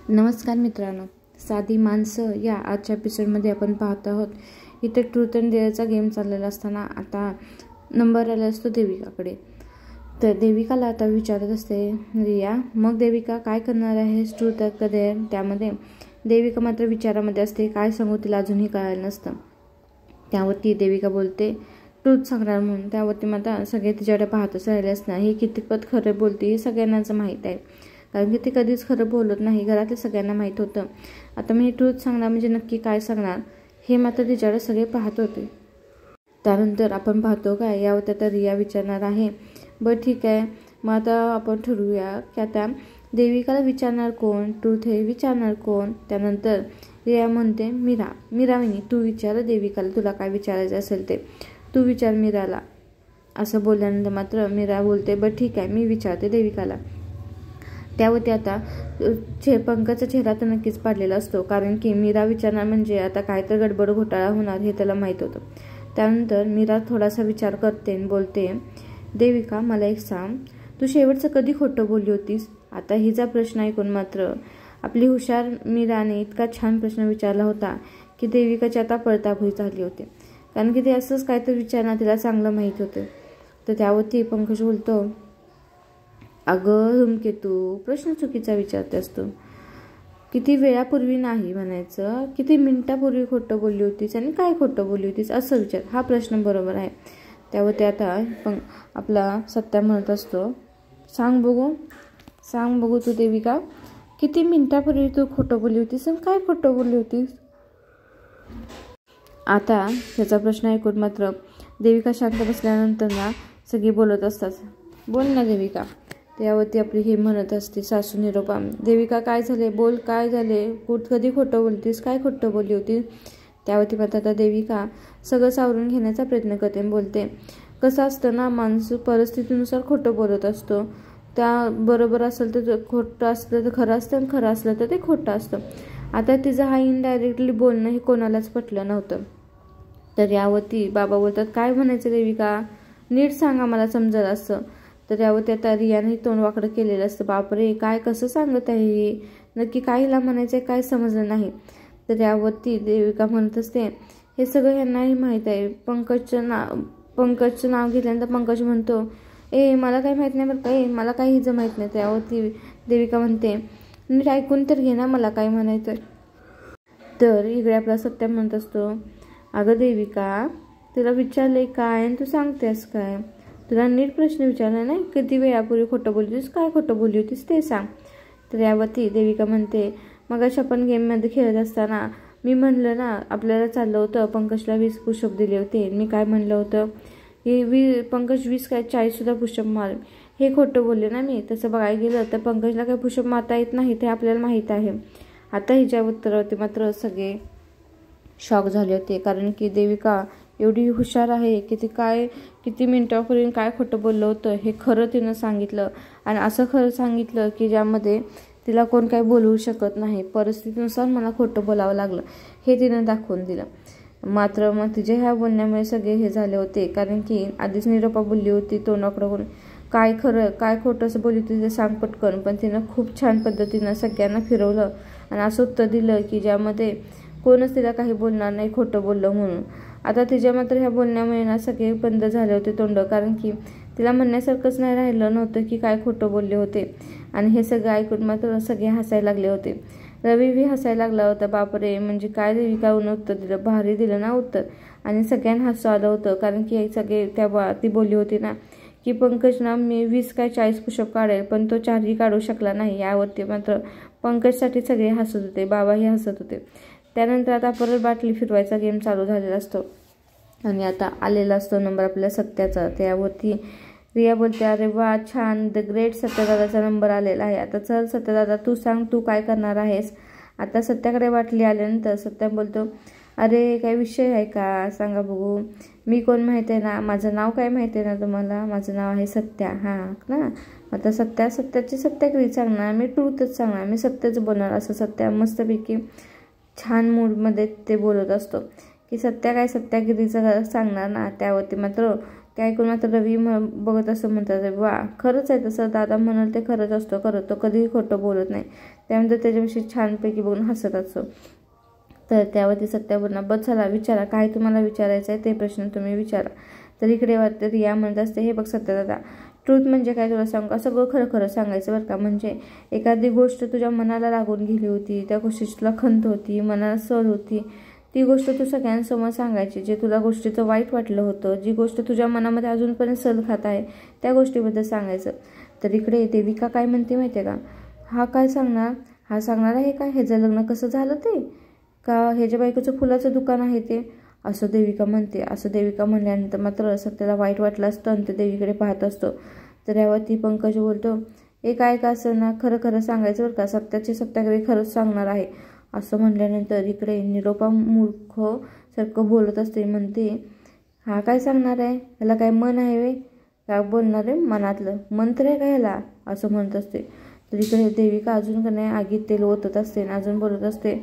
नमस्कार मित्रांनो, साधी माणसं या आजच्या एपिसोडमध्ये आपण पाहत आहोत. इथे ट्रूथ अँड डेअरचा गेम चाललेला असताना आता नंबर आला असतो देविकाकडे. तर देविकाला आता विचारत असते रिया, मग देविका काय करणार आहे ट्रूथ अँड डेअर. त्यामध्ये देविका मात्र विचारामध्ये असते, काय सांगू तिला अजूनही कळालं नसतं. त्यावरती देविका बोलते ट्रूथ सांगणार म्हणून. त्यावरती मात्र सगळे तिच्याकडे पाहतच राहिले असणार. हे कितपत खरं बोलते हे सगळ्यांनाच माहीत आहे, कारण की ते कधीच खरं बोलत नाही. घरातले सगळ्यांना माहीत होतं. आता मी ट्रूथ सांगणार म्हणजे नक्की काय सांगणार हे मात्र तिच्याकडे सगळे पाहत होते. त्यानंतर आपण पाहतो काय यावर आता रिया विचारणार आहे. बरं ठीक आहे, मग आता आपण ठरवूया की आता देविकाला विचारणार कोण, ट्रूथ हे विचारणार कोण. त्यानंतर रिया म्हणते मीराविनी तू विचार देविकाला, तुला काय विचारायचं असेल ते तू विचार मीराला. असं बोलल्यानंतर मात्र मीरा बोलते बरं ठीक आहे मी विचारते देविकाला. त्यावरती आता पंकजचा चेहरा तर नक्कीच पाडलेला असतो, कारण की मीरा विचारणार म्हणजे आता काय तर गडबड घोटाळा होणार हे त्याला माहीत होतं. त्यानंतर मीरा थोडासा विचार करते आणि बोलते देविका मला एक सांग, तू शेवटचं कधी खोटं बोलली होतीस. आता हिचा प्रश्न ऐकून मात्र आपली हुशार मीराने इतका छान प्रश्न विचारला होता की देविकाची आता पळताभुई झाली होती, कारण की ते असंच काय तर विचारणार तिला चांगलं माहीत होतं. तर त्यावरती पंकज बोलतो अगं धूमकेतू प्रश्न चुकीचा विचारते असतो. किती वेळापूर्वी नाही म्हणायचं, किती मिनिटापूर्वी खोटं बोलली होतीस आणि काय खोटं बोलली होतीस असं विचार. हा प्रश्न बरोबर आहे. त्यावरती आता आपला सत्या म्हणत असतो सांग बघू तू देविका, किती मिनिटापूर्वी तू खोटं बोलली होतीस आणि काय खोटं बोलली होतीस. आता त्याचा प्रश्न ऐकून मात्र देविका शांत बसल्यानंतर ना सगळी बोलत असतात. बोल ना देविका. त्यावरती आपली हे म्हणत असते सासू निरोपा. देविका काय झाले बोल, काय झाले, कधी खोटं बोलतीस, काय खोटं बोलली होती. त्यावरती मात्र आता देविका सगळं सावरून घेण्याचा प्रयत्न करते आणि बोलते कसं असतं ना, माणूस परिस्थितीनुसार खोटं बोलत असतो. त्या बरोबर असेल तर खोटं असलं तर खरं असतं आणि खरं असलं तर ते खोटं असतं. आता तिचं हा इनडायरेक्टली बोलणं हे कोणालाच पटलं नव्हतं. तर यावरती बाबा बोलतात काय म्हणायचं देविका, नीट सांगा मला समजेल असं. तर यावरती आता रियाने तोंड वाकडं केलेलं असतं. बापरे काय कसं सांगत आहे हे, नक्की काहीला म्हणायचं आहे काय समजलं नाही. तर यावरती देविका म्हणत असते हे सगळं ह्यांनाही माहीत आहे. पंकजचं नाव घेतल्यानंतर पंकज म्हणतो मला काही माहीत नाही बरं काही, मला काही हिचं माहीत नाही. त्यावरती देविका म्हणते नीट ऐकून तर घे ना मला काय म्हणायचं. तर इकडे आपला सत्या म्हणत असतो अगं देविका तुला विचारले काय आणि तू सांगतेस काय, तुला नीट प्रश्न विचारला नाही, किती वेळापूर्वी खोटं बोलली होतीस, काय खोटं बोलली होतीस ते सांग. तर यावरती देविका म्हणते मगाशी आपण गेममध्ये खेळत असताना मी म्हणलं ना आपल्याला चाललं होतं पंकजला 20 पुशअप दिले होते. मी काय म्हणलं होतं हे पंकज 20 काय 40 सुद्धा पुशअप मार, हे खोटं बोलले ना मी. तसं बघायला गेलं तर पंकजला काही पुशअप मारता येत नाही ते आपल्याला माहीत आहे. आता हिच्या उत्तरावरती मात्र सगळे शॉक झाले होते, कारण की देविका एवढी हुशार आहे की ती किती मिनिटापूर्वी काय खोटं बोललं होतं हे खरं तिनं सांगितलं, आणि असं खरं सांगितलं की ज्यामध्ये तिला कोण काही बोलवू शकत नाही. परिस्थितीनुसार मला खोटं बोलावं लागलं हे तिनं दाखवून दिलं. मात्र मग तिच्या ह्या बोलण्यामुळे सगळे हे झाले होते, कारण की आधीच निरोपा बोलली होती तोंडाकडं करून काय खरं काय खोटं असं बोलली होती ते सांग पटकन. पण तिनं खूप छान पद्धतीनं सगळ्यांना फिरवलं आणि असं उत्तर दिलं की ज्यामध्ये कोणच तिला काही बोलणार नाही खोटं बोललं म्हणून. आता तिच्या मात्र ह्या बोलण्यामुळे ना सगळे बंद झाले होते तोंड, कारण की तिला म्हणण्यासारखंच नाही राहिलं नव्हतं की काय खोटं बोलले होते. आणि हे सगळं ऐकून मात्र सगळे हसायला लागले होते. रवी हसायला लागला होता. बापरे म्हणजे काय देविका उत्तर दिलं, भारी दिलं ना उत्तर. आणि सगळ्यांना हसू आलं होतं, कारण की सगळे ती बोलली होती ना की पंकज ना मी 20 काय 40 पुशअप काढेल पण तो 4ही काढू शकला नाही. यावरती मात्र पंकजसाठी सगळे हसत होते, बाबाही हसत होते. त्यानंतर आता परत बाटली फिरवायचा गेम चालू झालेला असतो आणि आता आलेला असतो नंबर आपल्या सत्याचा. त्यावरती रिया बोलते अरे वा छान, द ग्रेट सत्यदादाचा नंबर आलेला आहे. आता चल सत्यदादा तू सांग तू काय करणार आहेस. आता सत्याकडे बाटली आल्यानंतर सत्या बोलतो अरे काय विषय आहे का सांगा बघू, मी कोण माहिती आहे ना, माझं नाव काय माहिती आहे ना तुम्हाला, माझं नाव आहे सत्या हां ना. आता सत्याची सत्यागिरी सांगणार, मी ट्रूथच सांगणार, मी सत्यच बोलणार असं सत्या मस्तपैकी छान मूडमध्ये ते बोलत असतो की सत्या काय सत्यागिरीचं सांगणार ना. त्यावरती मात्र ते ऐकून मात्र रवी बघत असं म्हणतात, वा खरंच आहे तसं दादा म्हणाल ते खरंच असतं, खरं तो कधीही खोटं बोलत नाही. त्यानंतर त्याच्याविषयी छानपैकी बघून हसत असतो. तर त्यावरती सत्या बोलणार, बस चला विचारा, काय तुम्हाला विचारायचं आहे ते प्रश्न तुम्ही विचारा. तर इकडे वाटतं रिया म्हणत असते, हे बघ सत्या दादा, ट्रूथ म्हणजे काय तुला सांगू का, सगळं खरं खरं सांगायचं बरं का. म्हणजे एखादी गोष्ट तुझ्या मनाला लागून गेली होती, त्या गोष्टीची तुला खंत होती, मनाला सळ होती, ती गोष्ट तू सगळ्यांसमोर सांगायची. जे तुला गोष्टीचं वाईट वाटलं होतं, जी गोष्ट तुझ्या मनामध्ये अजूनपर्यंत सल खात आहे, त्या गोष्टीबद्दल सांगायचं. तर इकडे देविका काय म्हणते माहिती आहे का, हा काय सांगणार, हा सांगणार आहे का ह्याचं लग्न कसं झालं ते, का ह्याच्या बायकोचं फुलाचं दुकान आहे ते, असं देविका म्हणते. असं देविका म्हणल्यानंतर मात्र सत्याला वाईट वाटलं असतं आणि ते देवीकडे पाहत असतो. तर यावरती पंकज बोलतो, एक काय का असं ना, खरं खरं सांगायचं बरं का, सत्याकडे खरंच सांगणार आहे. असं म्हटल्यानंतर इकडे निरोपा मूर्ख सारखं बोलत असते, म्हणते हा काय सांगणार आहे, ह्याला काय मन आहे वे, काय बोलणार आहे मनातलं, मंत्र आहे का ह्याला, असं म्हणत असते. तर इकडे देविका अजून का नाही आगीत तेल ओतत असते आणि अजून बोलत असते,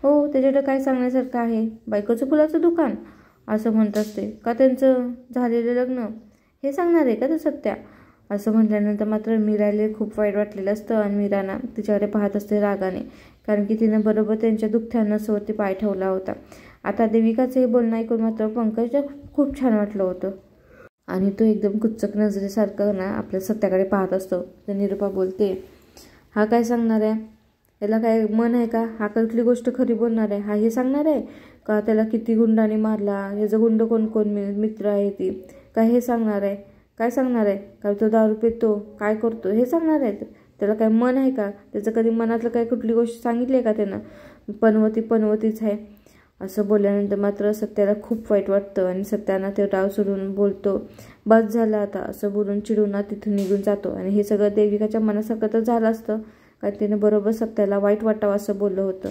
हो त्याच्याकडे काय सांगण्यासारखं आहे, बायकोचं फुलाचं दुकान, असं म्हणत असते. का त्यांचं झालेलं लग्न हे सांगणार आहे का ते सत्या, असं म्हटल्यानंतर मात्र मीराला खूप वाईट वाटलेलं असतं आणि मीराना तिच्याकडे पाहत असते रागाने, कारण की तिनं बरोबर त्यांच्या दुःख्या नसवरती पाय ठेवला होता. आता देविकाचं हे बोलणं ऐकून मात्र पंकजला खूप छान वाटलं होतं आणि तो एकदम कुचक नजरेसारखं ना आपल्या सत्याकडे पाहत असतो. तर निरूपा बोलते, हा काय सांगणार आहे, याला काय मन आहे का, हा कुठली गोष्ट खरी बोलणार आहे, हा हे सांगणार आहे का त्याला किती गुंडाने मारला, याचं गुंड कोण कोण मित्र आहे ती, काय हे सांगणार आहे, काय सांगणार आहे का तो दारू पितो, काय करतो, हे सांगणार आहे. त्याला काय मन आहे का, त्याचं कधी मनातलं काय कुठली गोष्ट सांगितली आहे का त्यानं, पनवतीच आहे. असं बोलल्यानंतर मात्र सत्याला खूप वाईट वाटतं आणि सत्यानं ते डाव सोडून बोलतो, बस झालं आता, असं बोलून चिडून तिथून निघून जातो. आणि हे सगळं देविकाच्या मनासारखं तर झालं असतं, कारण तिने बरोबर सत्याला वाईट वाटावं असं बोललं होतं.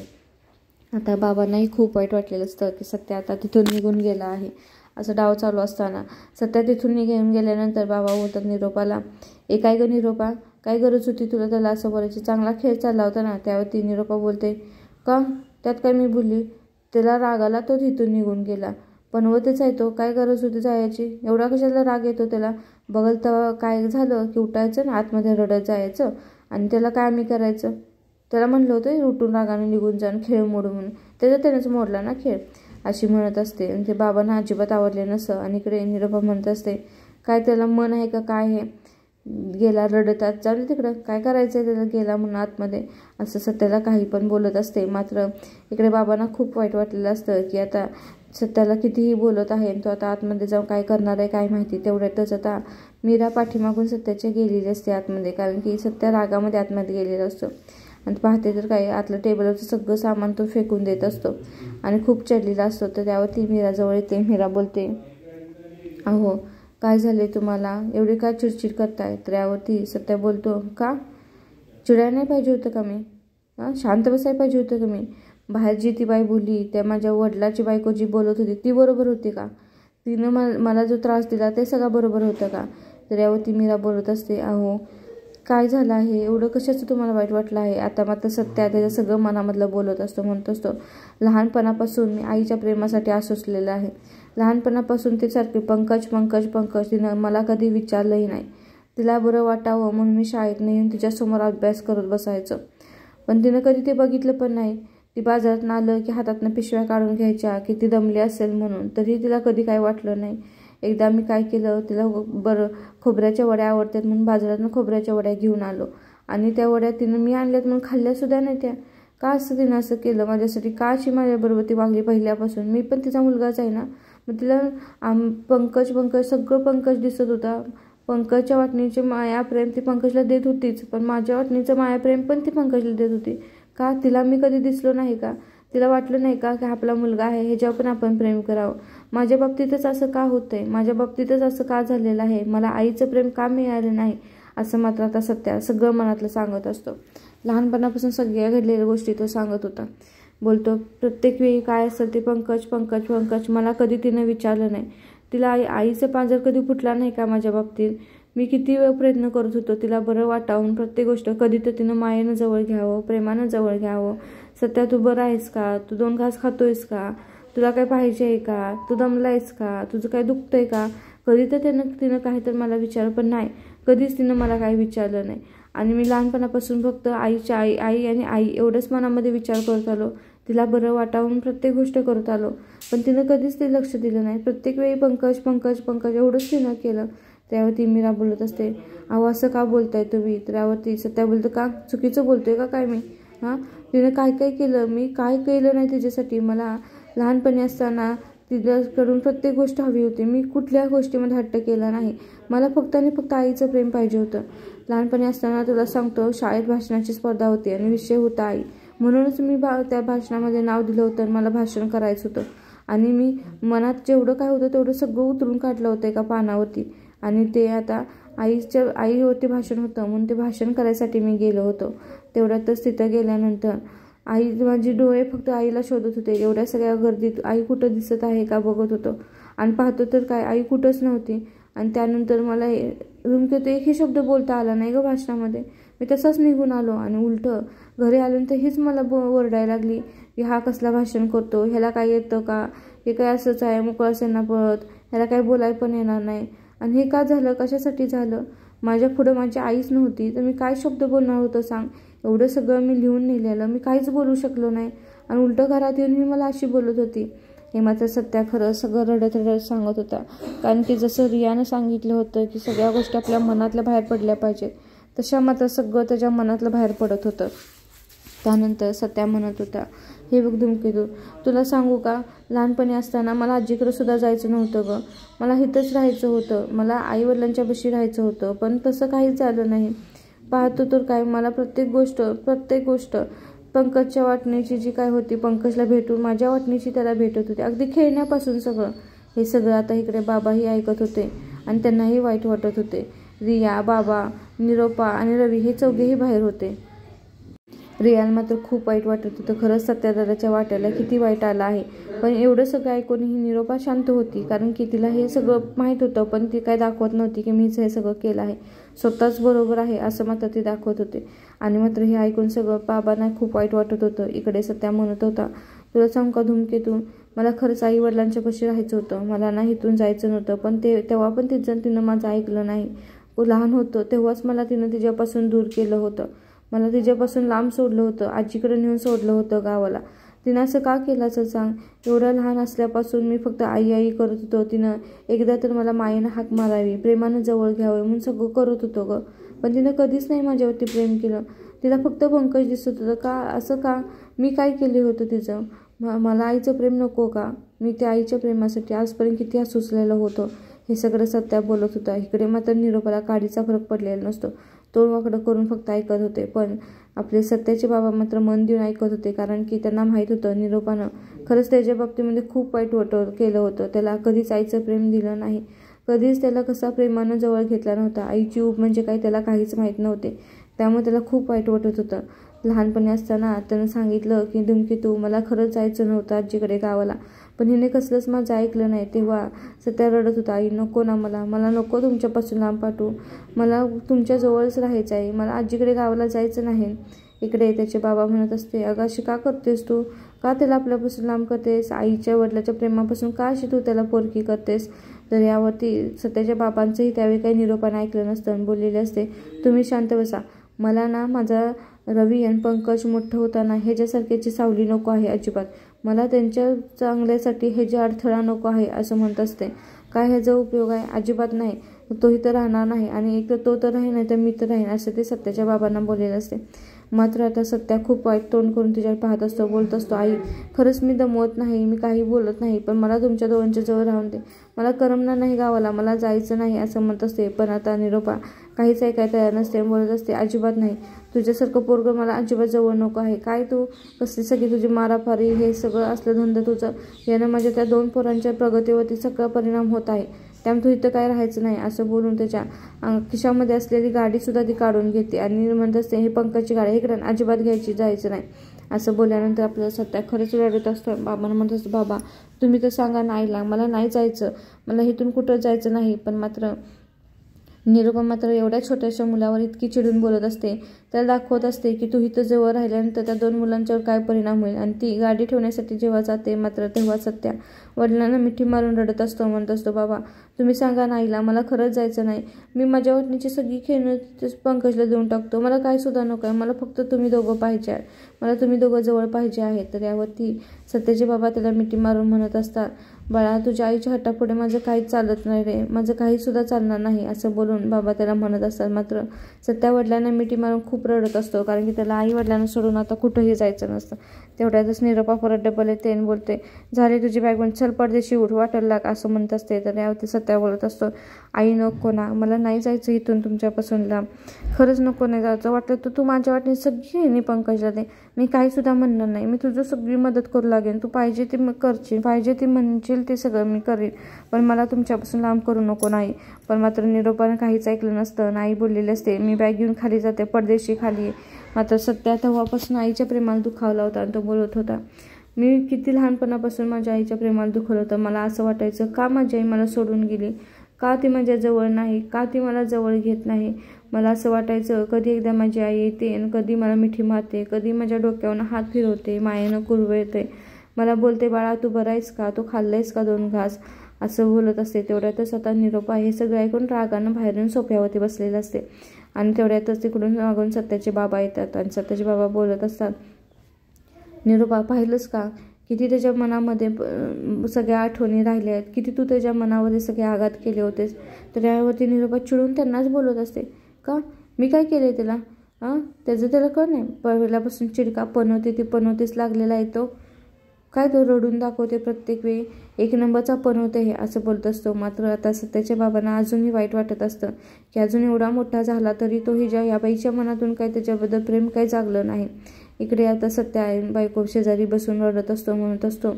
आता बाबांनाही खूप वाईट वाटलेलं असतं की सत्या आता तिथून निघून गेला आहे. असं डाव चालू असताना सत्या तिथून निघून गेल्यानंतर बाबा बोलतात निरोपाला, काय गं निरोपा, काय गरज होती तुला त्याला असं बोलायची, चांगला खेळ चालला होता ना. त्यावरती निरोपा बोलते, का त्यात काय मी बोलली, त्याला राग आला तो तिथून निघून गेला, पनवतेच आहे तो, काय गरज होती जायची, एवढा कशाला राग येतो त्याला, बघल तर काय झालं की उठायचं ना आतमध्ये रडत जायचं आणि त्याला काय आम्ही करायचं, त्याला म्हणलं होतं उठून रागाने निघून जाऊन खेळ मोडू म्हणून, त्यानेच मोडला ना खेळ, अशी म्हणत असते. आणि ते बाबांना अजिबात आवडले नसतं. आणि इकडे निरोपा म्हणत असते, काय त्याला मन आहे का काय, हे गेला रडतात, चालू तिकडं काय करायचं आहे त्याला, गेला म्हणून आतमध्ये, असं सत्याला काही पण बोलत असते. मात्र इकडे बाबांना खूप वाईट वाटलेलं असतं की आता सत्याला कितीही बोलत आहे तो आता आतमध्ये जाऊन काय करणार आहे काय माहिती. तेवढ्यातच आता मीरा पाठीमागून सत्याच्या गेलेली असते आतमध्ये, कारण की सत्या रागामध्ये आतमध्ये गेलेला असतो. आणि पाहते तर काय आतलं टेबलवरचं सगळं सामान तो फेकून देत असतो आणि खूप चिडलेला असतो. तर त्यावरती मीराजवळ येते. मीरा बोलते, अहो काय झाले तुम्हाला, एवढी काय चिडचिड करताय. तर यावरती सत्या बोलतो, का चिडायला नाही पाहिजे होतं का मी, शांत बसायला पाहिजे होतं का मी, बाहेर जी ती बाई बोलली त्या माझ्या वडिलाची बायको जी बोलत होती ती बरोबर होती का, तिनं मला जो त्रास दिला ते सगळं बरोबर होतं का. तर यावरती मीरा बोलत असते, अहो काय झालं आहे, एवढं कशाचं तुम्हाला वाईट वाटलं आहे. आता मात्र सत्या त्याचं सगळं मनामधलं बोलत असतो, म्हणत असतो, लहानपणापासून मी आईच्या प्रेमासाठी आसुसलेलं आहे, लहानपणापासून ते सारखे पंकज पंकज पंकज, तिनं मला कधी विचारलंही नाही. तिला बरं वाटावं म्हणून मी शाळेत येऊन तिच्यासमोर अभ्यास करत बसायचं, पण तिनं कधी ते बघितलं पण नाही. ती बाजारात आलं की हातातनं पिशव्या काढून घ्यायच्या की ती दमली असेल म्हणून, तरी तिला कधी काय वाटलं नाही. एकदा मी काय केलं, तिला बरं खोबऱ्याच्या वड्या आवडतात म्हणून बाजारातून खोबऱ्याच्या वड्या घेऊन आलो आणि त्या वड्या तिनं मी आणल्यात म्हणून खाल्ल्यासुद्धा नाही त्या. का असं तिनं असं केलं माझ्यासाठी, का अशी माझ्याबरोबर ती वागली पहिल्यापासून, मी पण तिचा मुलगाच आहे ना. मग तिला पंकज पंकज सगळं पंकज दिसत होता. पंकजच्या वाटणीचे माया प्रेम ती पंकजला देत होतीच, पण माझ्या वाटणीचं माया प्रेम पण ती पंकजला देत होती. का तिला मी कधी दिसलो नाही का, तिला वाटलं नाही का की आपला मुलगा आहे ह्याच्यावर पण आपण प्रेम करावं. माझ्या बाबतीतच असं का होतंय, माझ्या बाबतीतच असं का झालेलं आहे, मला आईचं प्रेम का मिळालं नाही, असं मात्र आता सत्या सगळं मनातलं सांगत असतो. लहानपणापासून सगळ्या घडलेल्या गोष्टी तो सांगत होता. बोलतो, प्रत्येक वेळी काय असेल ते पंकज पंकज पंकज, मला कधी तिनं विचारलं नाही. तिला आईचं पांजर कधी फुटला नाही का माझ्या बाबतीत. मी किती वेळ प्रयत्न करत होतो तिला बरं वाटावून, प्रत्येक गोष्ट कधी तर तिनं मायेनं जवळ घ्यावं, प्रेमानं जवळ घ्यावं. सत्या तू बरं आहेस का, तू 2 घास खातोयस का, तुला काय पाहिजे आहे का, तू दमलायस का, तुझं काय दुखतंय का. कधी तर तिनं काहीतरी मला विचारलं, पण नाही, कधीच तिनं मला काही विचारलं नाही. आणि मी लहानपणापासून फक्त आईच्या आई आई आणि आई एवढंच मनामध्ये विचार करत आलो, तिला बरं वाटावून प्रत्येक गोष्ट करत आलो. पण तिनं कधीच ते लक्ष दिलं नाही. प्रत्येक वेळी पंकज पंकज पंकज एवढंच तिनं केलं. त्यावरती मीरा बोलत असते, अहो असं का बोलताय तुम्ही? त्यावरती सत्या बोलतं, का चुकीचं बोलतोय का काय मी? तिनं काय काय केलं? मी काय केलं नाही तिच्यासाठी? मला लहानपणी असताना तिच्याकडून प्रत्येक गोष्ट हवी होती. मी कुठल्या गोष्टीमध्ये हट्ट केला नाही. मला फक्त आणि फक्त आईचं प्रेम पाहिजे होतं. लहानपणी असताना तुला सांगतो, शाळेत भाषणाची स्पर्धा होती आणि विषय होता आई. म्हणूनच मी त्या भाषणामध्ये नाव दिलं होतं आणि मला भाषण करायचं होतं. आणि मी मनात जेवढं काय होतं तेवढं सगळं उतरून काढलं होतं एका पानावरती. आणि ते आता आईवरती भाषण होतं म्हणून ते भाषण करायसाठी मी गेलो होतो. तेवढ्यातच तिथं गेल्यानंतर माझी डोळे फक्त आईला शोधत होते. एवढ्या सगळ्या गर्दीत आई कुठं दिसत आहे का बघत होतो. आणि पाहतो तर काय, आई कुठंच नव्हती. आणि त्यानंतर मला धूमकेतू एकही शब्द बोलता आला नाही ग भाषणामध्ये. मी तसंच निघून आलो. आणि उलटं घरी आल्यानंतर हीच मला ओरडायला लागली की हा कसला भाषण करतो, ह्याला काय येतं का, हे काय असंच आहे, मोकळं असेल ना पळत, ह्याला काय बोलायला पण येणार नाही. आणि हे का झालं, कशासाठी झालं? माझ्या पुढं माझी आईच नव्हती तर मी काय शब्द बोलणार होतं सांग? एवढं सगळं मी लिहून नेलेलं, मी काहीच बोलू शकलो नाही. आणि उलटं घरात येऊन मी मला अशी बोलत होती. हे मात्र सत्या खरं सगळं रडत रडत सांगत होता. कारण की जसं रियानं सांगितलं होतं की सगळ्या गोष्टी आपल्या मनातल्या बाहेर पडल्या पाहिजेत, तशा मात्र सगळं त्याच्या मनातलं बाहेर पडत होतं. त्यानंतर सत्या म्हणत होता, हे बघ धूमकेतू, तुला सांगू का, लहानपणी असताना मला आजीकडे सुद्धा जायचं नव्हतं ग. मला इथंच राहायचं होतं. मला आईवडिलांच्या बशी राहायचं होतं. पण तसं काहीच झालं नाही. पाहतो तर काय, मला प्रत्येक गोष्ट पंकजच्या वाटणीची जी काय होती, पंकजला भेटून माझ्या वाटणीची त्याला भेटत होती. अगदी खेळण्यापासून सगळं. हे सगळं आता इकडे बाबाही ऐकत होते आणि त्यांनाही वाईट वाटत होते. रिया, बाबा, निरोपा आणि रवी हे चौघेही बाहेर होते. रियाला मात्र खूप वाईट वाटत होतं. खरंच सत्यादादाच्या वाट्याला किती वाईट आलं आहे. पण एवढं सगळं ऐकून ही निरोपा शांत होती. कारण की तिला हे सगळं माहीत होतं, पण ती काय दाखवत नव्हती की मीच हे सगळं केलं आहे, स्वतःच बरोबर आहे असं मात्र ती दाखवत होते. आणि मात्र हे ऐकून सगळं बाबांना खूप वाईट वाटत होतं. इकडे सत्या म्हणत होता, तुला सांग का धूमकेतू, मला खरंच आई वडिलांच्या पाशी राहायचं होतं. मला ना इथून जायचं नव्हतं. पण तेव्हा पण तिनं माझं ऐकलं नाही. लहान होतं तेव्हाच मला तिनं तिच्यापासून दूर केलं होतं. मला तिच्यापासून लांब सोडलं होतं. आजीकडे नेऊन सोडलं होतं गावाला. तिनं असं का केलं असं सांग? एवढं लहान असल्यापासून मी फक्त आई आई करत होतो. तिनं एकदा तर मला मायेनं हाक मारावी, प्रेमानं जवळ घ्यावं म्हणून सगळं करत होतो ग. पण तिनं कधीच नाही माझ्यावरती प्रेम केलं. तिला फक्त पंकज दिसत होतं. का असं का? मी काय केले होतं तिचं? मला आईचं प्रेम नको का? मी त्या आईच्या प्रेमासाठी आजपर्यंत किती सुचलेलं होतं. हे सगळं सत्या बोलत होता. इकडे मात्र निरोपाला काडीचा फरक पडलेला नसतो. तोंड वाकडं करून फक्त ऐकत होते. पण आपले सत्याचे बाबा मात्र मन देऊन ऐकत होते. कारण की त्यांना माहीत होतं निरोपानं खरंच त्याच्या बाबतीमध्ये खूप वाईट केलं होतं. त्याला कधीच आईचं प्रेम दिलं नाही. कधीच त्याला कसा प्रेमानं जवळ घेतला नव्हता. आईची ऊब म्हणजे काय त्याला काहीच माहीत नव्हते. त्यामुळे त्याला खूप वाईट वाटत होतं. लहानपणी असताना त्यानं सांगितलं की धूमकेतू, मला खरंच जायचं नव्हतं आजीकडे गावाला, पण हिने कसलंच माझं ऐकलं नाही. तेव्हा सत्या रडत होता, आई नको ना, मला नको तुमच्यापासून लांब पाठवू. मला तुमच्याजवळच राहायचं आहे. मला आजीकडे गावाला जायचं नाही. इकडे त्याचे बाबा म्हणत असते, अगं अशी का करतेस तू? का त्याला आपल्यापासून लांब करतेस? आईच्या वडिलाच्या प्रेमापासून का अशी तू त्याला पोरकी करतेस? तर यावरती सत्याच्या बाबांचंही त्यावेळी काही निरोपानं ऐकलं नसतं आणि बोललेले असते, तुम्ही शांत बसा. मला ना माझा रवी आणि पंकज मोठं होताना ह्याच्यासारख्याची सावली नको आहे अजिबात. मला त्यांच्या चांगल्यासाठी हे जे अडथळा नको आहे असं म्हणत असते. काय ह्याचा उपयोग आहे? अजिबात नाही. तो इथं राहणार नाही आणि एक तर तो तर राहील नाही तर मी तर राहीन असं ते सत्याच्या बाबांना बोललेलं असते. मात्र आता सत्या खूप वाईट तोंड करून तिच्यावर पाहत असतो. बोलत असतो, आई खरंच मी दमवत नाही, मी काही बोलत नाही, पण मला तुमच्या दोघांच्या जवळ राहून दे. मला करमणार नाही गावाला, मला जायचं नाही असं म्हणत असते. पण आता निरोपा काहीच ऐकायला तयार नसते. बोलत असते, अजिबात नाही, तुझ्यासारखं पोरगं मला अजिबात जवळ नको आहे. काय तू कसली सगळी तुझी मारामारी हे सगळं असलं धंदा तुझं, यानं माझ्या त्या 2 पोरांच्या प्रगतीवरती सगळा परिणाम होत आहे. त्यामुळे तू इथं काय राहायचं नाही असं बोलून त्याच्या खिशामध्ये असलेली गाडीसुद्धा ती काढून घेते आणि म्हणत असते, हे पंकजची गाडी इकडे अजिबात जायचं नाही असं बोलल्यानंतर आपल्याला सत्या खरंच रडत असतो. बाबांना म्हणत असतो, बाबा तुम्ही तर सांगा ना आईला, मला नाही जायचं, मला इथून कुठं जायचं नाही. पण मात्र निरोपा मात्र एवढ्या छोट्याशा मुलावर इतकी चिडून बोलत असते. त्याला दाखवत असते की तू इथं जवळ राहिल्यानंतर त्या 2 मुलांच्यावर काय परिणाम होईल. आणि ती गाडी ठेवण्यासाठी जेव्हा जाते मात्र तेव्हा सत्या वडिलांना मिठी मारून रडत असतो. म्हणत असतो, बाबा तुम्ही सांगा ना आईला, मला खरंच जायचं नाही. मी माझ्या वाटणीची सगळी खेळणं पंकजला देऊन टाकतो. मला काय सुद्धा नको आहे. मला फक्त तुम्ही दोघं पाहिजे आहे. मला तुम्ही दोघं जवळ पाहिजे आहेत. तर यावरती सत्याचे बाबा त्याला मिठी मारून म्हणत असतात, बाळा तुझ्या आईच्या हट्टापुढे माझं काहीच चालत नाही रे, माझं काहीसुद्धा चालणार नाही असं बोलून बाबा त्याला म्हणत असतात. मात्र सत्या वडिलांना मिठी मारून खूप रडत असतो, कारण की त्याला आई वडिलांना सोडून आता कुठंही जायचं नसतं. तेवढ्यातच निरोपा परत डबल येते आणि बोलते, झाली तुझी बॅग पण, चल परदेशी उठ, वाटेल लाग असं म्हणत असते. तर यावरती सत्या बोलत असतो, आई नको ना, मला नाही जायचं इथून तुमच्यापासून लांब, खरंच नको नाही जायचं. वाटलं तर तू माझ्या वाटणी सगळी नाही पंकजला दे, मी काहीसुद्धा म्हणणार नाही. मी तुझं सगळी मदत करू लागेन, तू पाहिजे ते करशील, पाहिजे ते म्हणशील ते सगळं मी करीन, पण मला तुमच्यापासून लांब करू नको नाही. पण मात्र निरोपानं काहीच ऐकलं नसतं. नाही बोललेले असते, मी बॅग घेऊन खाली जाते, परदेशी खाली. मात्र सत्या तेव्हापासून आईच्या प्रेमाला दुखावला होता आणि तो बोलत होता, मी किती लहानपणापासून माझ्या आईच्या प्रेमाला दुखवलं होतं. मला असं वाटायचं का माझी आई मला सोडून गेली, का ती माझ्या जवळ नाही, का ती मला जवळ घेत नाही. मला असं वाटायचं कधी एकदा माझी आई येते आणि कधी मला मिठी मारते, कधी माझ्या डोक्यावरून हात फिरवते, मायेनं कुरवते, मला बोलते, बाळा तू बरा आहेस का, तू खाल्लंयस का 2 घास असं बोलत असते. तेवढ्यातच आता निरोपा हे सगळं ऐकून रागानं बाहेरून सोफ्यावरती बसलेलं असते आणि तेवढ्यातच तिकडून मागून सत्याचे बाबा येतात आणि सत्याचे बाबा बोलत असतात, निरोपा पाहिलंस का किती त्याच्या मनामध्ये सगळ्या आठवणी राहिल्या आहेत, किती तू त्याच्या मनामध्ये सगळे आघात केले होतेस. तर यावरती निरोपा चिडून त्यांनाच बोलत असते, का मी काय केले त्याला, त्याचं त्याला कळ नाही, पहिल्यापासून चिडका पनवते ती पनवतेच लागलेला आहे तो, काय तो रडून दाखवते प्रत्येक वेळी, 1 नंबरचा पनवते हे असं बोलत असतो. मात्र आता सत्याच्या बाबांना अजूनही वाईट वाटत असतं की अजून एवढा मोठा झाला तरी तो या बाईच्या मनातून काय त्याच्याबद्दल प्रेम काही जागलं नाही. इकडे आता सत्या बायको शेजारी बसून रडत असतो, म्हणत असतो,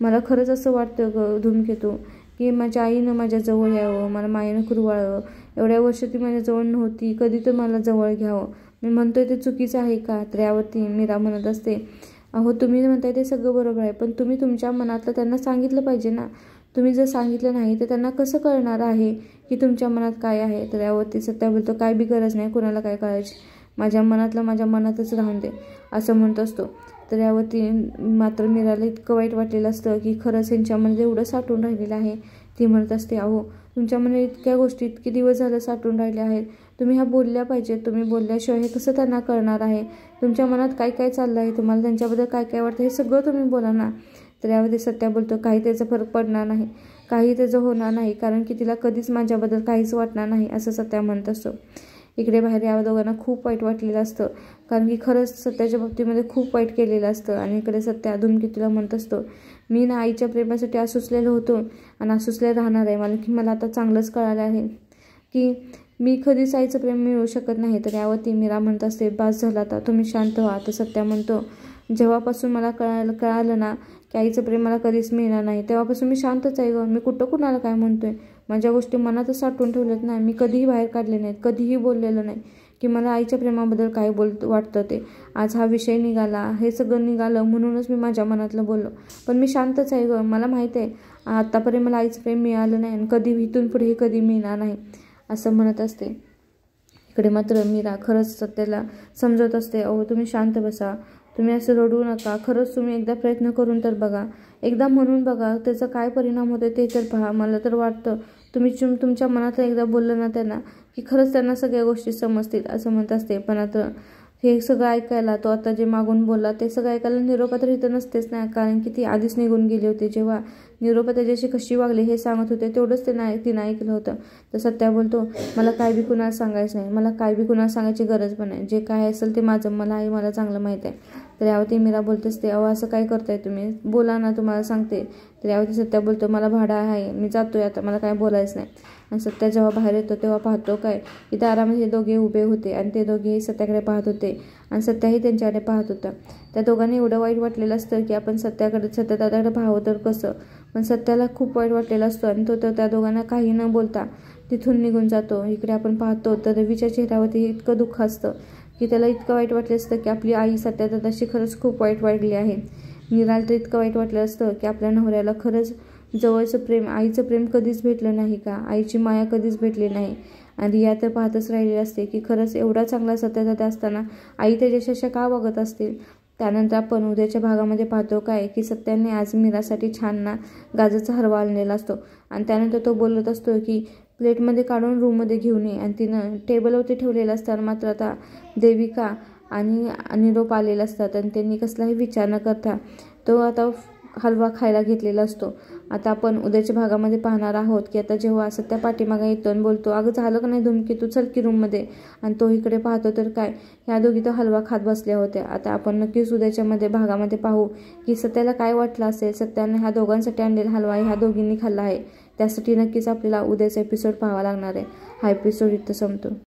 मला खरंच असं वाटतं ग धूमकेतू की माझ्या आईनं माझ्या जवळ यावं, मला मायेनं कुरवाळावं, एवढ्या वर्ष ती माझ्या जवळ नव्हती, कधी तर मला जवळ घ्यावं. मी म्हणतोय ते चुकीचं आहे का. तर यावरती मीरा म्हणत असते, अहो तुम्ही म्हणताय ते सगळं बरोबर आहे, पण तुम्ही तुमच्या मनातलं त्यांना सांगितलं पाहिजे ना. तुम्ही जर सांगितलं नाही तर त्यांना कसं कळणार आहे की तुमच्या मनात काय आहे. तर यावरती सत्या बोलतो, काय बी गरज नाही कोणाला काय कळायची, माझ्या मनातलं माझ्या मनातच राहून दे असं म्हणत असतो. तर यावरती मात्र मीराला इतकं वाईट वाटलेलं असतं की खरंच यांच्यामध्ये एवढं साठून राहिलेलं आहे. ती म्हणत असते, अहो तुमच्यामध्ये इतक्या गोष्टी इतके दिवस झालं साठून राहिल्या आहेत, तुम्ही ह्या बोलल्या पाहिजेत, तुम्ही बोलल्याशिवाय हे कसं त्यांना कळणार आहे, तुमच्या मनात काय काय चाललं आहे, तुम्हाला त्यांच्याबद्दल काय काय वाटतं हे सगळं तुम्ही बोला ना. तर यामध्ये सत्या बोलतो, काही त्याचा फरक पडणार नाही, काही त्याचं होणार नाही, कारण की तिला कधीच माझ्याबद्दल काहीच वाटणार नाही असं सत्या म्हणत असतो. इकडे बाहेर या दोघांना खूप वाईट वाटलेलं असतं, कारण की खरंच सत्याच्या बाबतीमध्ये खूप वाईट केलेलं असतं. आणि इकडे सत्या धूमकेतूला म्हणत असतो, मी ना आईच्या प्रेमासाठी आसुसलेलो होतो आणि आसुसले राहणार आहे, मला आता चांगलंच कळालं आहे की मी कधीच आईचं प्रेम मिळवू शकत नाही. तर यावरती मीरा म्हणत असते, बास झाला आता, तुम्ही शांत व्हा. तर सत्या म्हणतो, जेव्हापासून मला कळालं ना की आईचं प्रेम मला कधीच मिळणार नाही, तेव्हापासून मी शांतच आहे ग. मी कुठं कुणाला काय म्हणतोय, माझ्या गोष्टी मनातच साठवून ठेवल्यात नाही, मी कधीही बाहेर काढले नाहीत, कधीही बोललेलं नाही की मला आईच्या प्रेमाबद्दल काय वाटतं ते. आज हा विषय निघाला, हे सगळं निघालं म्हणूनच मी माझ्या मनातलं बोललो, पण मी शांतच आहे ग. मला माहीत आहे आत्तापर्यंत मला आईचं प्रेम मिळालं नाही आणि कधी इथून पुढेही कधी मिळणार नाही असं म्हणत असते. इकडे मात्र मीरा खरंच सत्याला समजत असते, अहो तुम्ही शांत बसा, तुम्ही असं रडू नका, खरंच तुम्ही एकदा प्रयत्न करून तर बघा, एकदा म्हणून बघा, त्याचा काय परिणाम होतो ते तर पहा. मला तर वाटतं तुम्ही तुमच्या मनात एकदा बोललं ना त्यांना की खरंच त्यांना सगळ्या गोष्टी समजतील असं म्हणत असते. पण आता हे सगळं ऐकायला, तो आता जे मागून बोलला ते सगळं ऐकायला निरोपा तर इथं नसतेच ना, कारण की ती आधीच निघून गेली होती. जेव्हा निरोपा त्याच्याशी कशी वागली हे सांगत होते तेवढंच तिनं ऐकलं होतं. तर सत्या बोलतो, मला काय बी कुणाला सांगायचं नाही, मला काय बी कुणाला सांगायची गरज पण नाही, जे काय असेल ते माझं मला चांगलं माहीत आहे. तर यावरती मीरा बोलतेच ते, अहो असं काय करताय तुम्ही, बोला ना, तुम्हाला सांगते. तर यावरती सत्या बोलतो, मला भाडं आहे, मी जातोय आता, मला काय बोलायचं नाही. आणि सत्या जेव्हा बाहेर येतो तेव्हा पाहतो काय की दारामध्ये हे दोघे उभे होते आणि ते दोघेही सत्याकडे पाहत होते आणि सत्याही त्यांच्याकडे पाहत होता. त्या दोघांनी एवढं वाईट वाटलेलं असतं की आपण सत्या दादाकडे पाहावं तर कसं, पण सत्याला खूप वाईट वाटलेलं असतं आणि तो त्या दोघांना काही न बोलता तिथून निघून जातो. इकडे आपण पाहतो तर रवीच्या चेहऱ्यावरती इतकं दुःख असतं की त्याला इतकं वाईट वाटलं असतं की आपली आई सत्या दादाशी खरंच खूप वाईट वागली आहे. मीराला तर इतकं वाईट वाटलं असतं की आपल्या नवऱ्याला खरंच जवळचं प्रेम, आईचं प्रेम कधीच भेटलं नाही का, आईची माया कधीच भेटली नाही. आणि रिया तर पाहतच राहिलेली असते की खरंच एवढा चांगला सत्या दादा असताना आई त्याच्याशी का वागत असतील. त्यानंतर आपण उद्याच्या भागामध्ये पाहतो काय की सत्याने आज मीरासाठी छान ना गाजरचा हलवा आणलेला असतो आणि त्यानंतर तो बोलत असतो की प्लेटमध्ये काढून रूममध्ये घेऊन ये आणि तिनं टेबलवरती ठेवलेलं असताना मात्र आता देविका आणि निरोप आलेला असतात आणि त्यांनी कसलाही विचार न करता तो आता हलवा खायला घेतलेला असतो. आता आपण उद्याच्या भागामध्ये पाहणार आहोत की आता जेव्हा सत्या पाठीमागे येतो आणि बोलतो अगं झालं का नाही धूमकेतू चल की रूममध्ये, आणि तो इकडे पाहतो तर काय ह्या दोघी तर हलवा खात बसल्या होत्या. आता आपण नक्कीच उद्याच्या भागामध्ये पाहू की सत्याला काय वाटलं असेल, सत्याने ह्या दोघांसाठी आणलेला हलवा ह्या दोघींनी खाल्ला आहे. त्यासाठी नक्कीच आपल्याला उद्याचा एपिसोड पाहावा लागणार आहे. हा एपिसोड इथं संपतो.